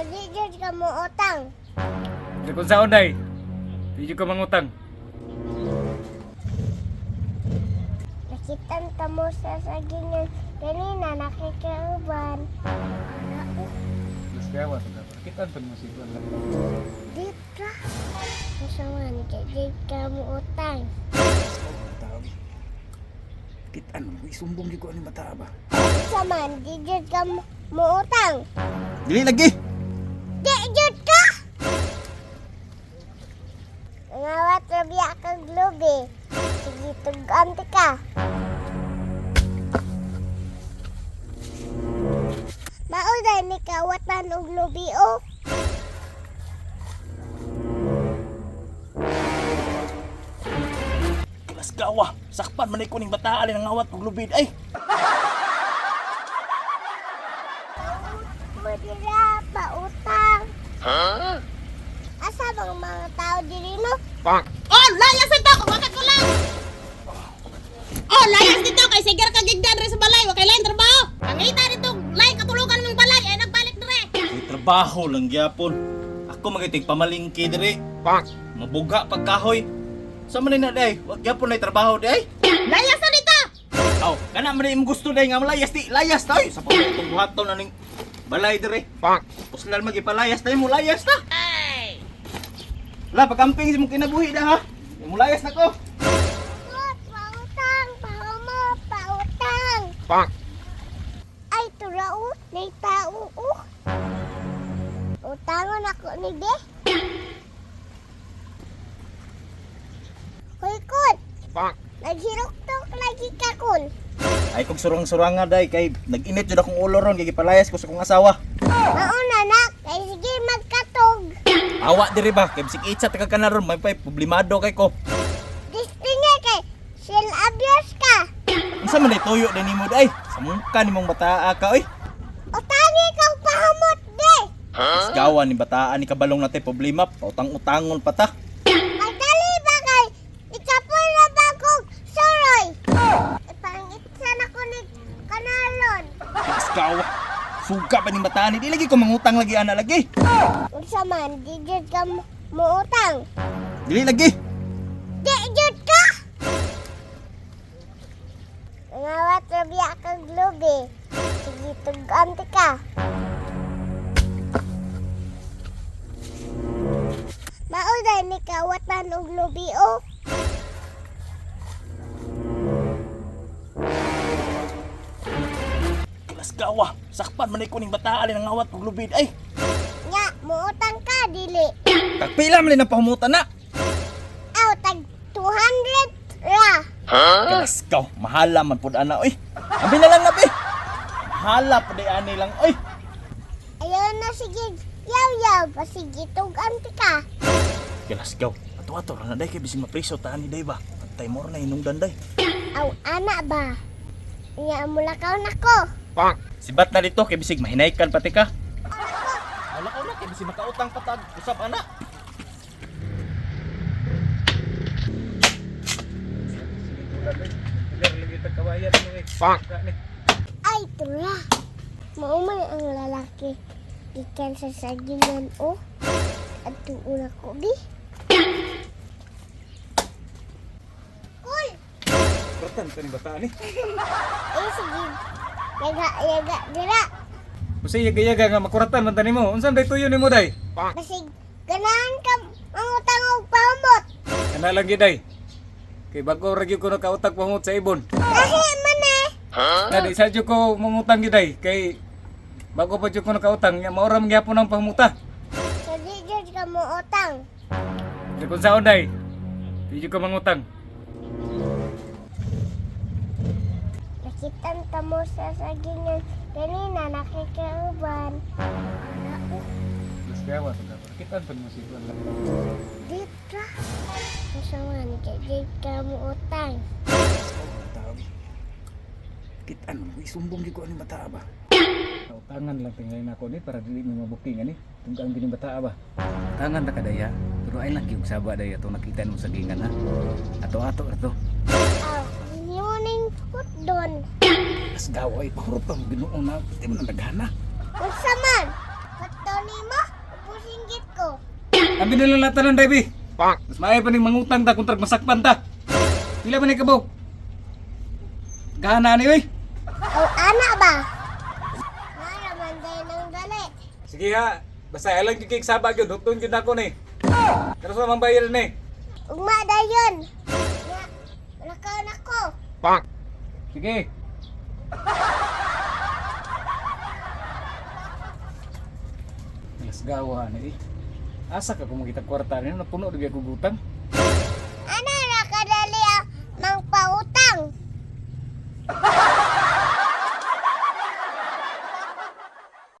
Jadi jud ka mo utang. Di kung saan day. Di ko mangutang. Nakitan ka mo sa sagingan. Kanina nakikiuban. Mas gawa sa dapat. Kita pa mo siguro lang. Dito. Masama ni jadi ka mo utang. Kita ano, isumbong di ko ano bata ba? Sama di jud ka mo utang. Dili lagi. Di jud ka. Ngawat labi akong globe. Sige tuganti ka. Mauday ni kawatan og lubi o. Kilas gawa. Sakpan man ko ning bata alin ang awat ug lubid ay. Madira pa utang. Asa bang mga tao diri no? Oh, layas ito! Kumakat ko lang! Oh, layas dito! Kay sigar ka gigdan rin sa balay! Wakay lain trabaho! Pangita dito! Lain katulugan mong balay! Ay nagbalik dire! May trabaho lang gyapon. Ako magitig pamalingki diri. Mabuga pagkahoy. Sa man na day, wag gyapon nay trabaho day. Layas na dito! Aw, kana man imong gusto day nga malayas di. Layas tayo sa pagtong buhaton na ning balay diri. Puslal magipalayas tayo mo layas ta. Ay! La pagkamping si mong kinabuhi da ha. Mulayas na ko. Pautang, pautang. Ay turao, nay tao o. Utangon ako ni be. Hoy kun. Naghirok-tok lagi ka kun. Ay kung surang-surang nga day kay nag-init jud akong ulo ron kay gipalayas ko sa akong asawa. Mauna nak, kay sige magkatog. Awa diri ba kay bisig itsa taga kana ron may pay problemado kay ko. Distinge kay sil abuse ka. Unsa man day tuyo din nimo day? Sa mungka nimong bataa ka oy. Utangi kang pahamot be. Mas gawa ni bataan ni kabalong natay problema, pautang-utangon pa ta. Ay dali ba kay ikapoy na bagong soroy. Ipangitsa na ko ni kanalon. Mas gawa. Suga pa ni bataan ni di lagi ko mangutang lagi ana lagi. Unsa man, di jud ka mo utang. Dili lagi. Di jud ka. Ngawat labi akong globe. Sige tuganti ka. Mauday ni kawatan og lubi o. Kilas gawa. Sakpan man ko ning bataa alin ang awat ug lubid ay. Nya, muutang ka dili. Tagpila man na pahumutan na. Aw tag 200 ra. Kilas gaw, mahala man pud ana oy. Abi na lang nabi. Mahala pud ani lang oy. Ayaw na sige. Yaw pasige tuganti ka. Kilas gaw. Ato-ato ra na day kay bising mapriso ta ani day ba. Antay mo na hinungdan day. Aw ana ba. Nya mulakaw nako. Sibat na dito kay bisig mahinaykan pati ka. Wala ko na kay bisig makautang patag usap ana. Ay tura. Maumay ang lalaki. Ikan sa sagingan o. At tuura ko bi. Uy! Kurtan ka ni bataan ni. Eh sige. Yaga dira. Kasi yaga-yaga nga makuratan man tani mo. Unsan day tuyo nimo day? Basig ganahan ka ang utang og pahamot. Kana lang gid day. Kay bago ra gyud ko nakautang pahumot sa ibon. Lahi man eh. Na di sa jud ko mangutang gid day kay bago pa jud ko nakautang nya maura man gyapon ang pamuta. So di jud ka mo utang. Di kung saan day. Di jud ko mangutang. Nakitan ka mo sa sagingan. Kanina nakikiuban. Mas gawa sa dapat. Kita pa mo siguro lang. Dito. Masama ni jadi ka mo utang. Kita ano, isumbong di ko ani bata ba. Utangan lang tingnan ako ni para dili mo mabuking ani. Tungkang gini bata ba. Tangan ta kadaya. Pero ay lang gyud saba daya to nakita mo sa gingan ha. Ato-ato ato. Aw, yuning put doon. Mas gawa ay pahurot ang Ginoo na di mo na daghana. Unsa man? Kato nimo? Ambil nilalatan ng Debbie. Mas maaya pa ning mangutang ta kontrag masakpan ta. Pila man ni kabaw? Gana ni oy. Ang anak ba? Naraman dahil ng dali. Sige ha. Basta alang yung cake sabag yun. Hukton yun ako ni. Pero sa mambayar ni. Ugma dayon. Nakaon ako. Sige. Alas gawa ni eh. Asa ka kung makita kwarta niya. Napuno di ako gutang.